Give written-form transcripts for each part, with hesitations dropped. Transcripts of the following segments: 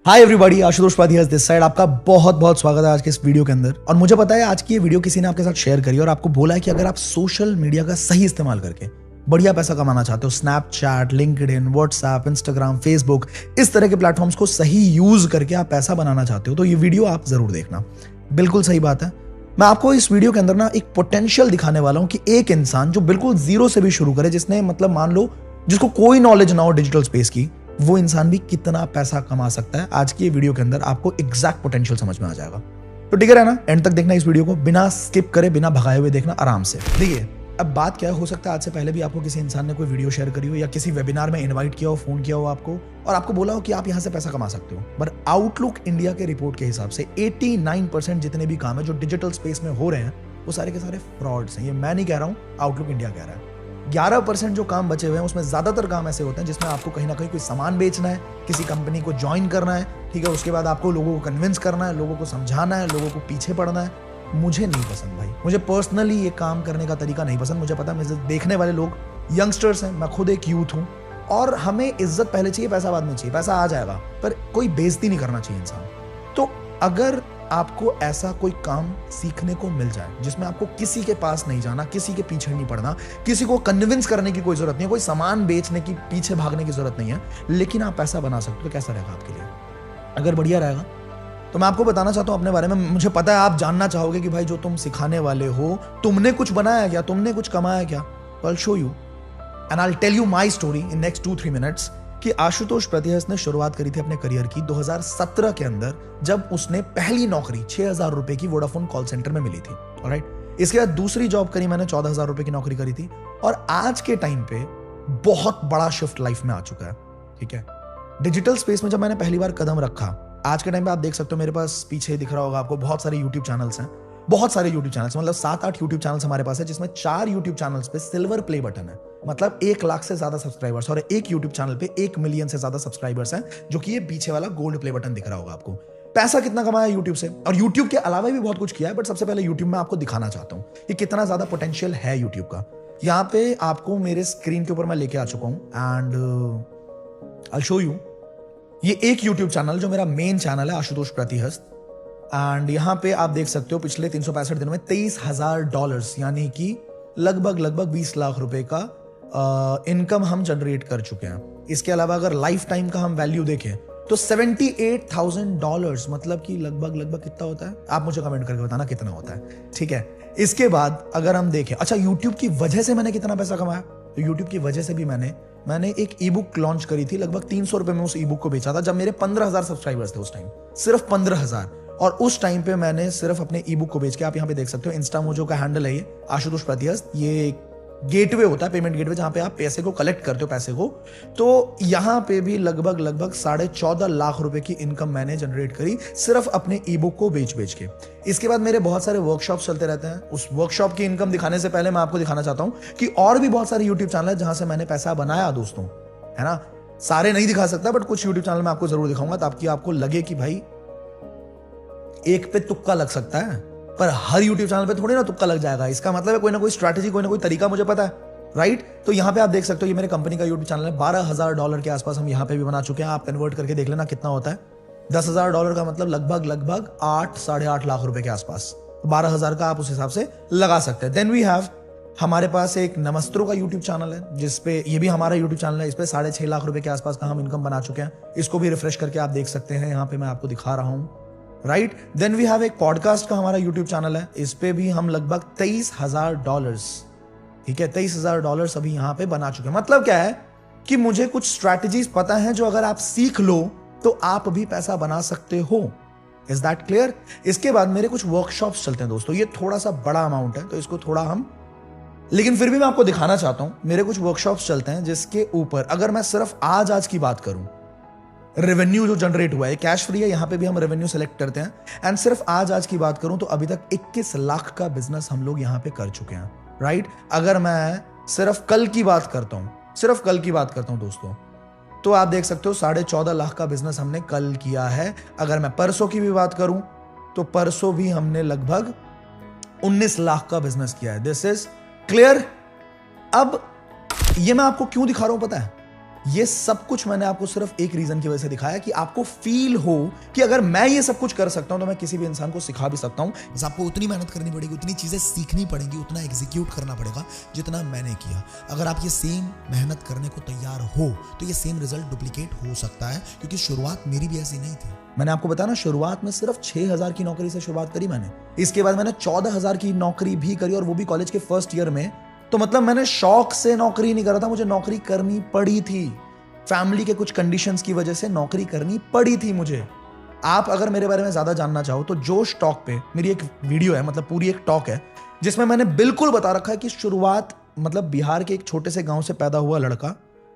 Hi everybody, Ashutosh Padhiya this side. आपका बहुत बहुत स्वागत है आज के इस वीडियो के अंदर। और मुझे पता है आज की ये वीडियो किसी ने आपके साथ शेयर करी और आपको बोला है कि अगर आप सोशल मीडिया का सही इस्तेमाल करके बढ़िया पैसा कमाना चाहते हो, Snapchat, LinkedIn, WhatsApp, Instagram, Facebook, इस तरह के प्लेटफॉर्म्स को सही यूज करके आप पैसा बनाना चाहते हो तो ये वीडियो आप जरूर देखना। बिल्कुल सही बात है। मैं आपको इस वीडियो के अंदर ना एक पोटेंशियल दिखाने वाला हूं कि एक इंसान जो बिल्कुल जीरो से भी शुरू करे, जिसने मतलब मान लो जिसको कोई नॉलेज ना हो डिजिटल स्पेस की, वो इंसान भी कितना पैसा कमा सकता है। आज की ये वीडियो के अंदर आपको एग्जैक्ट पोटेंशियल समझ में आ जाएगा। तो ठीक है ना, एंड तक देखना इस वीडियो को, बिना स्किप करे, बिना भगाए हुए देखना आराम से। देखिए अब बात क्या हो सकता है, आज से पहले भी आपको किसी इंसान ने कोई वीडियो शेयर करी हो या किसी वेबिनार में इनवाइट किया हो, फोन किया हो आपको और आपको बोला हो कि आप यहां से पैसा कमा सकते हो। पर आउटलुक इंडिया के रिपोर्ट के हिसाब से 89% जितने भी काम है जो डिजिटल स्पेस में हो रहे हैं वो सारे के सारे फ्रॉड्स हैं। ये मैं नहीं कह रहा हूं, आउटलुक इंडिया कह रहा है। 11% जो काम बचे हुए हैं उसमें ज्यादातर काम ऐसे होते हैं जिसमें आपको कहीं ना कहीं कोई सामान बेचना है, किसी कंपनी को ज्वाइन करना है, ठीक है, उसके बाद आपको लोगों को कन्विंस करना है, लोगों को समझाना है, लोगों को पीछे पड़ना है। मुझे नहीं पसंद भाई, मुझे पर्सनली ये काम करने का तरीका नहीं पसंद। मुझे पता है मुझे देखने वाले लोग यंगस्टर्स हैं, मैं खुद एक यूथ हूं और हमें इज्जत पहले चाहिए, पैसा बाद में चाहिए। पैसा आ जाएगा पर कोई बेइज्जती नहीं करना चाहिए इंसान। तो अगर आपको ऐसा कोई काम सीखने को मिल जाए जिसमें आपको किसी के पास नहीं जाना, किसी के पीछे नहीं पड़ना, किसी को कन्विंस करने की कोई जरूरत नहीं है, कोई सामान बेचने की पीछे भागने की जरूरत नहीं है, लेकिन आप पैसा बना सकते हो, तो कैसा रहेगा आपके लिए? अगर बढ़िया रहेगा तो मैं आपको बताना चाहता हूं अपने बारे में। मुझे पता है आप जानना चाहोगे कि भाई जो तुम सिखाने वाले हो, तुमने कुछ बनाया क्या, तुमने कुछ कमाया क्या? तो I show you and I tell you my story in next 2-3 minutes कि आशुतोष प्रतिहस ने शुरुआत करी थी अपने करियर की 2017 के अंदर, जब उसने पहली नौकरी 6,000 रुपए की वोडाफोन कॉल सेंटर में मिली थी। ऑलराइट, इसके बाद दूसरी जॉब करी मैंने, 14,000 रुपए की नौकरी करी थी। और आज के टाइम पे बहुत बड़ा शिफ्ट लाइफ में आ चुका है। ठीक है, डिजिटल स्पेस में जब मैंने पहली बार कदम रखा, आज के टाइम पे आप देख सकते हो मेरे पास पीछे दिख रहा होगा आपको बहुत सारे यूट्यूब चैनल्स हैं, बहुत सारे यूट्यूब चैनल्स, मतलब 7-8 यूट्यूब चैनल्स हमारे पास है, जिसमें 4 यूट्यूब चैनल्स पे सिल्वर प्ले बटन है, मतलब 1 लाख से ज्यादा सब्सक्राइबर्स, और एक यूट्यूब चैनल पे 1 मिलियन से ज्यादा सब्सक्राइबर्स हैं, जो कि ये पीछे वाला गोल्ड प्ले बटन दिख रहा होगा आपको। पैसा कितना कमाया यूट्यूब से, और यूट्यूब के अलावा भी बहुत कुछ किया है, बट सबसे पहले यूट्यूब में आपको दिखाना चाहता हूं कि कितना ज्यादा पोटेंशियल है यूट्यूब का। यहां पे आपको मेरे स्क्रीन के ऊपर मैं लेके आ चुका हूं एंड आई शो यू। ये एक यूट्यूब चैनल जो मेरा मेन चैनल है, आशुतोष प्रतिहस, एंड यहां पे आप देख सकते हो पिछले 365 दिनों में $23,000 यानी कि लगभग 20 लाख रुपए का इनकम हम जनरेट कर चुके हैं। इसके अलावा अगर लाइफ टाइम का हम वैल्यू देखें तो $78,000, मतलब कि लगभग कितना होता है, आप मुझे कमेंट करके बताना कितना होता है। ठीक है, इसके बाद अगर हम देखें, अच्छा यूट्यूब की वजह से मैंने कितना पैसा कमाया, तो यूट्यूब की वजह से भी मैंने एक ई बुक लॉन्च करी थी, लगभग 300 रुपए में उस ई बुक को बेचा था जब मेरे 15,000 सब्सक्राइबर्स थे उस टाइम, सिर्फ 15,000। और उस टाइम पे मैंने सिर्फ अपने ई बुक को बेच के, आप यहाँ पे देख सकते हो इंस्टा मोजो का हैंडल है ये, आशुतोष प्रतिहस, ये गेटवे होता है, पेमेंट गेटवे, जहां पे आप पैसे को कलेक्ट करते हो, पैसे को। तो यहां पे भी लगभग 14.5 लाख रुपए की इनकम मैंने जनरेट करी सिर्फ अपने ई बुक को बेच के। इसके बाद मेरे बहुत सारे वर्कशॉप्स चलते रहते हैं। उस वर्कशॉप की इनकम दिखाने से पहले मैं आपको दिखाना चाहता हूं कि और भी बहुत सारे यूट्यूब चैनल है जहां से मैंने पैसा बनाया दोस्तों, है ना। सारे नहीं दिखा सकता बट कुछ यूट्यूब चैनल मैं आपको जरूर दिखाऊंगा ताकि आपको लगे कि भाई एक पे तुक्का लग सकता है, पर हर यूट्यूब चैनल पे थोड़ी ना तुक्का लग जाएगा। इसका मतलब है कोई ना कोई स्ट्रैटेजी, कोई ना कोई तरीका मुझे पता है, राइट। तो यहाँ पे आप देख सकते हो ये मेरे कंपनी का यूट्यूब चैनल है। $12,000 के आसपास हम यहाँ पे भी बना चुके हैं। आप कन्वर्ट करके देख लेना कितना होता है। $10,000 का मतलब लगभग 8-8.5 लाख रुपए के आसपास। 12,000 का आप उस हिसाब से लगा सकते हैं। देन वी हैव, हमारे पास एक नमस्त्रो का यूट्यूब चैनल है, जिसपे ये भी हमारा यूट्यूब चैनल है। इस पे 6.5 लाख रुपए के आसपास का हम इनकम बना चुके हैं। इसको भी रिफ्रेश करके आप देख सकते हैं, यहाँ पे मैं आपको दिखा रहा हूँ, राइट। देन वी हैव एक पॉडकास्ट का हमारा यूट्यूब चैनल है। इस पे भी हम लगभग $23,000, ठीक है, $23,000 अभी यहां पे बना चुके हैं। मतलब क्या है कि मुझे कुछ स्ट्रैटेजीज पता है जो अगर आप सीख लो तो आप भी पैसा बना सकते हो। Is that clear? इसके बाद मेरे कुछ वर्कशॉप्स चलते हैं दोस्तों। ये थोड़ा सा बड़ा अमाउंट है तो इसको थोड़ा हम, लेकिन फिर भी मैं आपको दिखाना चाहता हूं। मेरे कुछ वर्कशॉप्स चलते हैं जिसके ऊपर अगर मैं सिर्फ आज की बात करूं, रेवेन्यू जो जनरेट हुआ है, कैश फ्री है, यहां पे भी हम रेवेन्यू सेलेक्ट करते हैं, एंड सिर्फ आज की बात करूं तो अभी तक 21 लाख का बिजनेस हम लोग यहां पे कर चुके हैं, राइट। अगर मैं सिर्फ कल की बात करता हूं दोस्तों, तो आप देख सकते हो 14.5 लाख का बिजनेस हमने कल किया है। अगर मैं परसों की भी बात करूं तो परसों भी हमने लगभग 19 लाख का बिजनेस किया है। This is clear. अब ये मैं आपको क्यों दिखा रहा हूं पता है? ये सब कुछ मैंने आपको सिर्फ एक रीजन की वजह से दिखाया कि आपको फील हो कि अगर मैं ये सब कुछ कर सकता हूं तो मैं किसी भी इंसान को सिखा भी सकता हूं। बस आपको उतनी मेहनत करनी पड़ेगी, उतनी चीजें सीखनी पड़ेंगी, उतना एग्जीक्यूट करना पड़ेगा जितना मैंने किया। अगर आप ये सेम मेहनत करने को तैयार हो तो ये सेम रिजल्ट डुप्लीकेट हो सकता है, क्योंकि शुरुआत मेरी भी ऐसी नहीं थी। मैंने आपको बताया ना, शुरुआत में सिर्फ 6,000 की नौकरी से शुरुआत करी मैंने। इसके बाद मैंने 14,000 की नौकरी भी करी, और वो भी कॉलेज के फर्स्ट ईयर में। तो मतलब मैंने शौक से नौकरी नहीं करा था, मुझे नौकरी करनी पड़ी थी। फैमिली के कुछ कंडीशंस की वजह से नौकरी करनी पड़ी थी मुझे। आप अगर मेरे बारे में ज्यादा जानना चाहो तो जोश टॉक पे मेरी एक वीडियो है, मतलब पूरी एक टॉक है, जिसमें मैंने बिल्कुल बता रखा है कि शुरुआत मतलब बिहार के एक छोटे से गांव से पैदा हुआ लड़का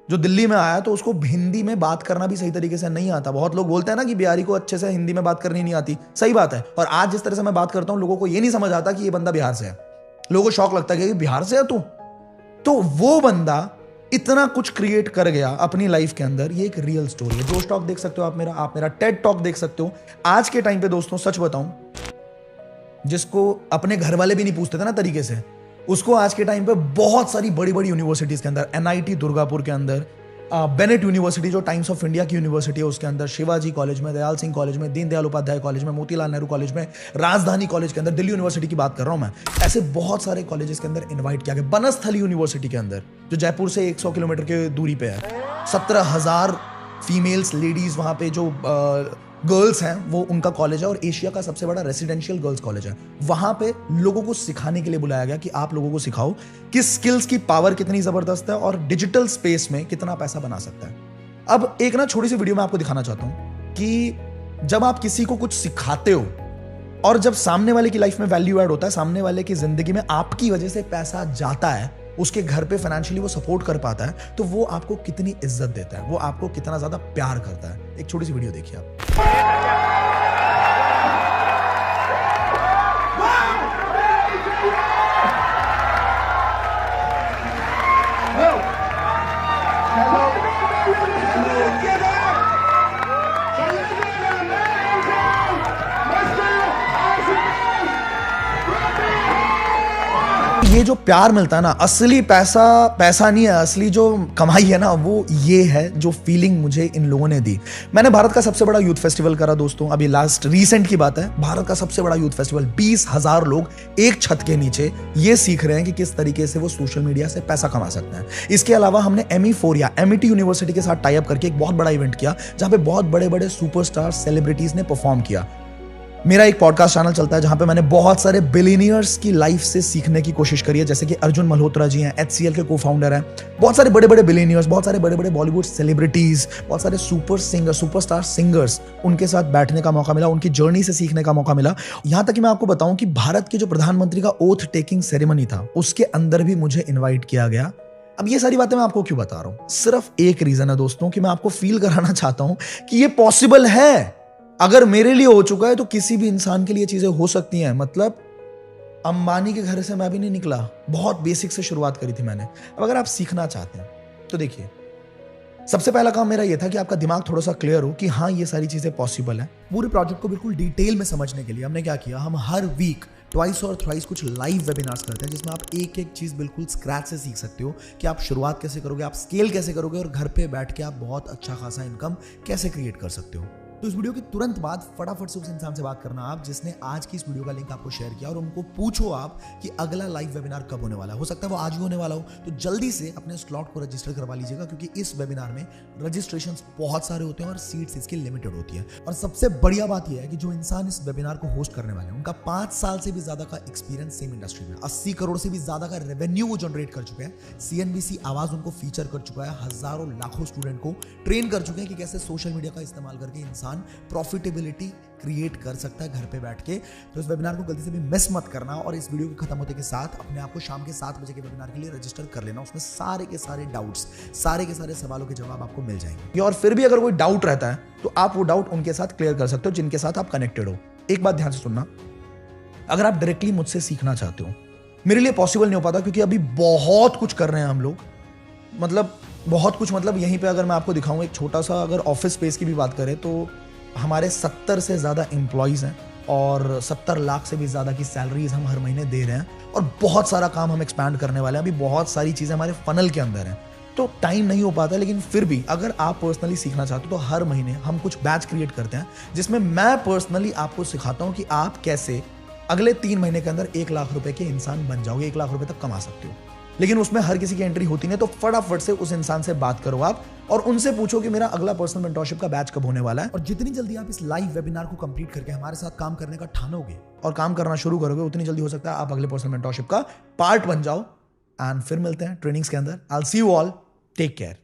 जो दिल्ली में आया, तो उसको हिंदी में बात करना भी सही तरीके से नहीं आता। बहुत लोग बोलते हैं ना कि बिहारी को अच्छे से हिंदी में बात करनी नहीं आती, सही बात है। और आज जिस तरह से मैं बात करता हूं, लोगों को ये नहीं समझ आता कि ये बंदा बिहार से है। लोगों को शौक लगता है कि बिहार से है तू। तो वो बंदा इतना कुछ क्रिएट कर गया अपनी लाइफ के अंदर। ये एक रियल स्टोरी है। जोश टॉक देख सकते हो आप मेरा टेड टॉक देख सकते हो। आज के टाइम पे दोस्तों सच बताऊं, जिसको अपने घर वाले भी नहीं पूछते थे ना तरीके से, उसको आज के टाइम पे बहुत सारी बड़ी बड़ी यूनिवर्सिटीज के अंदर, एनआईटी दुर्गापुर के अंदर, बेनेट यूनिवर्सिटी जो टाइम्स ऑफ इंडिया की यूनिवर्सिटी है उसके अंदर, शिवाजी कॉलेज में, दयाल सिंह कॉलेज में, दीनदयाल उपाध्याय कॉलेज में, मोतीलाल नेहरू कॉलेज में, राजधानी कॉलेज के अंदर, दिल्ली यूनिवर्सिटी की बात कर रहा हूं मैं, ऐसे बहुत सारे कॉलेजेस के अंदर इनवाइट किया गया। बनस्थली यूनिवर्सिटी के अंदर जो जयपुर से 100 किलोमीटर के दूरी पे है, 17,000 फीमेल्स लेडीज वहां पे जो गर्ल्स हैं वो उनका कॉलेज है, और एशिया का सबसे बड़ा रेसिडेंशियल गर्ल्स कॉलेज है। वहां पे लोगों को सिखाने के लिए बुलाया गया कि आप लोगों को सिखाओ कि स्किल्स की पावर कितनी जबरदस्त है और डिजिटल स्पेस में कितना पैसा बना सकता है। अब एक ना छोटी सी वीडियो में आपको दिखाना चाहता हूं कि जब आप किसी को कुछ सिखाते हो और जब सामने वाले की लाइफ में वैल्यू ऐड होता है, सामने वाले की जिंदगी में आपकी वजह से पैसा जाता है, उसके घर पे फाइनेंशियली वो सपोर्ट कर पाता है, तो वो आपको कितनी इज्जत देता है, वो आपको कितना ज्यादा प्यार करता है। एक छोटी सी वीडियो देखिए आप। ये जो प्यार मिलता है ना, असली पैसा पैसा नहीं है, असली जो कमाई है ना वो ये है जो फीलिंग मुझे इन लोगों ने दी। मैंने भारत का सबसे बड़ा यूथ फेस्टिवल करा दोस्तों, अभी लास्ट रीसेंट की बात है। भारत का सबसे बड़ा यूथ फेस्टिवल, 20,000 लोग एक छत के नीचे ये सीख रहे हैं कि किस तरीके से वो सोशल मीडिया से पैसा कमा सकते हैं। इसके अलावा हमने ME4 या MIT यूनिवर्सिटी के साथ टाई अप करके एक बहुत बड़ा इवेंट किया जहां पे बहुत बड़े बड़े सुपरस्टार सेलिब्रिटीज ने परफॉर्म किया। मेरा एक पॉडकास्ट चैनल चलता है जहां पे मैंने बहुत सारे बिलियनियर्स की लाइफ से सीखने की कोशिश करी है, जैसे कि अर्जुन मल्होत्रा जी हैं, HCL के को-फाउंडर हैं, बहुत सारे बड़े बड़े बिलियनियर्स, बहुत सारे बड़े बड़े बॉलीवुड सेलिब्रिटीज, बहुत सारे सुपरस्टार सिंगर्स, उनके साथ बैठने का मौका मिला, उनकी जर्नी से सीखने का मौका मिला। यहां तक कि मैं आपको बताऊं कि भारत के जो प्रधानमंत्री का ओथ टेकिंग सेरेमनी था उसके अंदर भी मुझे इन्वाइट किया गया। अब ये सारी बातें मैं आपको क्यों बता रहा हूं? सिर्फ एक रीजन है दोस्तों कि मैं आपको फील कराना चाहता हूं कि ये पॉसिबल है। अगर मेरे लिए हो चुका है तो किसी भी इंसान के लिए चीजें हो सकती हैं। मतलब अंबानी के घर से मैं भी नहीं निकला, बहुत बेसिक से शुरुआत करी थी मैंने। अब अगर आप सीखना चाहते हैं तो देखिए, सबसे पहला काम मेरा यह था कि आपका दिमाग थोड़ा सा क्लियर हो कि हाँ ये सारी चीजें पॉसिबल है। पूरे प्रोजेक्ट को बिल्कुल डिटेल में समझने के लिए हमने क्या किया, हम हर वीक ट्वाइस और थ्राइस कुछ लाइव वेबिनार्स करते हैं जिसमें आप एक एक चीज बिल्कुल स्क्रैच से सीख सकते हो कि आप शुरुआत कैसे करोगे, आप स्केल कैसे करोगे और घर पे बैठ के आप बहुत अच्छा खासा इनकम कैसे क्रिएट कर सकते हो। तो इस वीडियो के तुरंत बाद फटाफट से उस इंसान से बात करना आप जिसने आज की इस वीडियो का लिंक आपको शेयर किया, और उनको पूछो आप कि अगला लाइव वेबिनार कब होने वाला है। हो सकता है वो आज ही होने वाला हो, तो जल्दी से अपने स्लॉट को रजिस्टर करवा लीजिएगा, क्योंकि इस वेबिनार में रजिस्ट्रेशंस बहुत सारे होते हैं और सीट्स इसकी लिमिटेड होती है। और सबसे बढ़िया बात यह है कि जो इंसान इस वेबिनार को होस्ट करने वाले हैं उनका 5 साल से भी ज्यादा का एक्सपीरियंस सेम इंडस्ट्री में, 80 करोड़ से भी ज्यादा का रेवेन्यू वो जनरेट कर चुके हैं, CNBC आवाज उनको फीचर कर चुका है, हजारों लाखों स्टूडेंट को ट्रेन कर चुके हैं कि कैसे सोशल मीडिया का इस्तेमाल करके इंसान प्रॉफिटेबिलिटी क्रिएट कर सकता है घर पे बैठ के। तो इस वेबिनार को गलती से भी मिस मत करना, और इस वीडियो के खत्म होते के साथ अपने आप को शाम के 7 बजे के वेबिनार के लिए रजिस्टर कर लेना। उसमें सारे के सारे डाउट्स, सारे के सारे सवालों के जवाब आपको मिल जाएंगे। और फिर भी अगर कोई डाउट रहता है तो आप वो डाउट उनके साथ क्लियर कर सकते हो जिनके साथ आप कनेक्टेड हो। एक बात ध्यान से सुनना, अगर आप डायरेक्टली मुझसे सीखना चाहते हो, मेरे लिए पॉसिबल नहीं हो पाता क्योंकि अभी बहुत कुछ कर रहे हैं हम लोग, मतलब बहुत कुछ। मतलब यहीं पे अगर मैं आपको दिखाऊं एक छोटा सा, अगर ऑफिस स्पेस की भी बात करें तो हमारे 70 से ज़्यादा एम्प्लॉयज़ हैं और 70 लाख से भी ज़्यादा की सैलरीज हम हर महीने दे रहे हैं, और बहुत सारा काम हम एक्सपैंड करने वाले हैं। अभी बहुत सारी चीज़ें हमारे फनल के अंदर हैं। तो टाइम नहीं हो पाता, लेकिन फिर भी अगर आप पर्सनली सीखना चाहते हो तो हर महीने हम कुछ बैच क्रिएट करते हैं जिसमें मैं पर्सनली आपको सिखाता हूं कि आप कैसे अगले 3 महीने के अंदर 1 लाख रुपए के इंसान बन जाओगे, 1 लाख रुपए तक कमा सकते हो। लेकिन उसमें हर किसी की एंट्री होती नहीं, तो फटाफट से उस इंसान से बात करो आप और उनसे पूछो कि मेरा अगला पर्सनल मेंटरशिप का बैच कब होने वाला है। और जितनी जल्दी आप इस लाइव वेबिनार को कंप्लीट करके हमारे साथ काम करने का ठानोगे और काम करना शुरू करोगे, उतनी जल्दी हो सकता है आप अगले पर्सनल मेंटरशिप का पार्ट बन जाओ। एंड फिर मिलते हैं ट्रेनिंग्स के अंदर। I will see you all, take care.